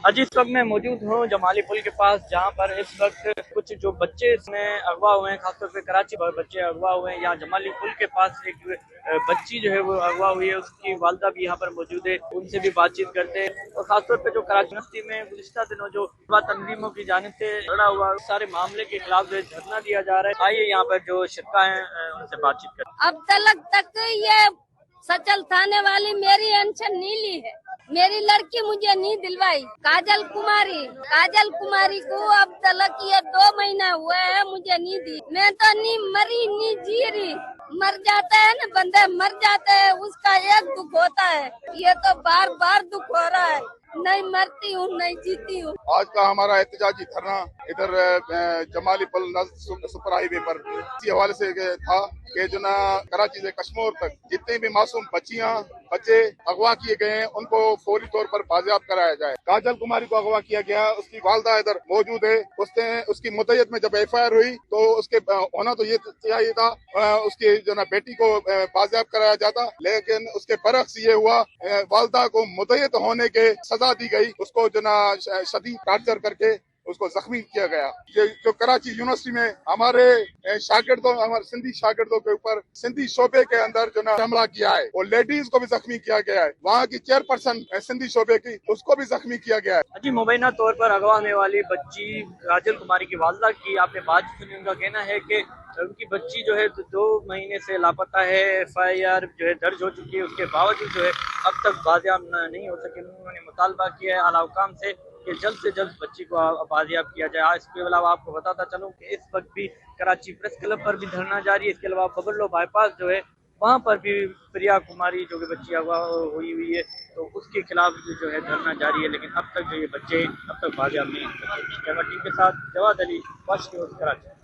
अजी इस वक्त मैं मौजूद हूँ जमाली पुल के पास, जहाँ पर इस वक्त कुछ जो बच्चे इसमें अगवा हुए हैं, खासतौर पे कराची भर बच्चे अगवा हुए हैं। यहाँ जमाली पुल के पास एक बच्ची जो है वो अगवा हुई है, उसकी वालदा भी यहाँ पर मौजूद है, उनसे भी बातचीत करते हैं। और खासतौर पे जो कराची यूनिवर्सिटी में गुज़िश्ता दिनों जो तंजीमों की जानिब से लड़ा हुआ सारे मामले के खिलाफ जो है धरना दिया जा रहा है। आइए यहाँ पर जो शिरका है उनसे बातचीत करते हैं। अब तक ये सचल थाने वाली मेरी पेंशन नहीं ली है, मेरी लड़की मुझे नहीं दिलवाई। काजल कुमारी को अब तक ये 2 महीना हुआ है, मुझे नहीं दी। मैं तो नहीं मरी नहीं जी रही। मर जाते हैं ना बंदे, मर जाते हैं, उसका एक दुख होता है। ये तो बार बार दुख हो रहा है, नहीं मरती हूँ नहीं जीती हूँ। आज का हमारा एहतजाजी धरना इधर जमाली पुल सुपर हाईवे पर इसी हवाले से था कि जो ना कराची से कश्मीर तक जितने भी मासूम बच्चे अगवा किए गए हैं उनको फौरी तौर पर बाजियाब कराया जाए। काजल कुमारी को अगवा किया गया, उसकी वालदा इधर मौजूद है। उसकी मुद्दत में जब FIR हुई तो उसके होना तो ये चाहिए था, उसकी जो ना बेटी को बाजियाब कराया जाता, लेकिन उसके बरक्स ये हुआ, वालदा को मुद्दत होने के सजा दी गई, उसको जो ना शदीद टार्चर करके उसको जख्मी किया गया। ये जो कराची यूनिवर्सिटी में हमारे सिंधी शागिर्दों के ऊपर सिंधी शोबे के अंदर जो ना हमला किया है, और लेडीज को भी जख्मी किया गया है। वहाँ की चेयरपर्सन सिंधी शोबे की, उसको भी जख्मी किया गया है। जी, मुबैना तौर पर अगवा होने वाली बच्ची काजल कुमारी की वालदा की आपने बात सुनी। उनका कहना है कि उनकी बच्ची जो है 2 महीने से लापता है। FIR जो है दर्ज हो चुकी है, उसके बावजूद जो है अब तक बाजियाब नहीं हो सके। उन्होंने मुतालबा किया है आला हुकाम से कि जल्द से जल्द बच्ची को बाजियाब किया जाए। इसके अलावा आपको बताता चलूँ कि इस वक्त भी कराची प्रेस क्लब पर भी धरना जारी है। इसके अलावा बबरलो बाईपास जो है वहाँ पर भी प्रिया कुमारी जो कि बच्ची अगवा हुई है, तो उसके खिलाफ जो है धरना जारी है। लेकिन अब तक जो ये बच्चे अब तक बाजियाब नहीं हो सके। कैमरा टीम के साथ जवाद अली, वाश न्यूज़, कराची।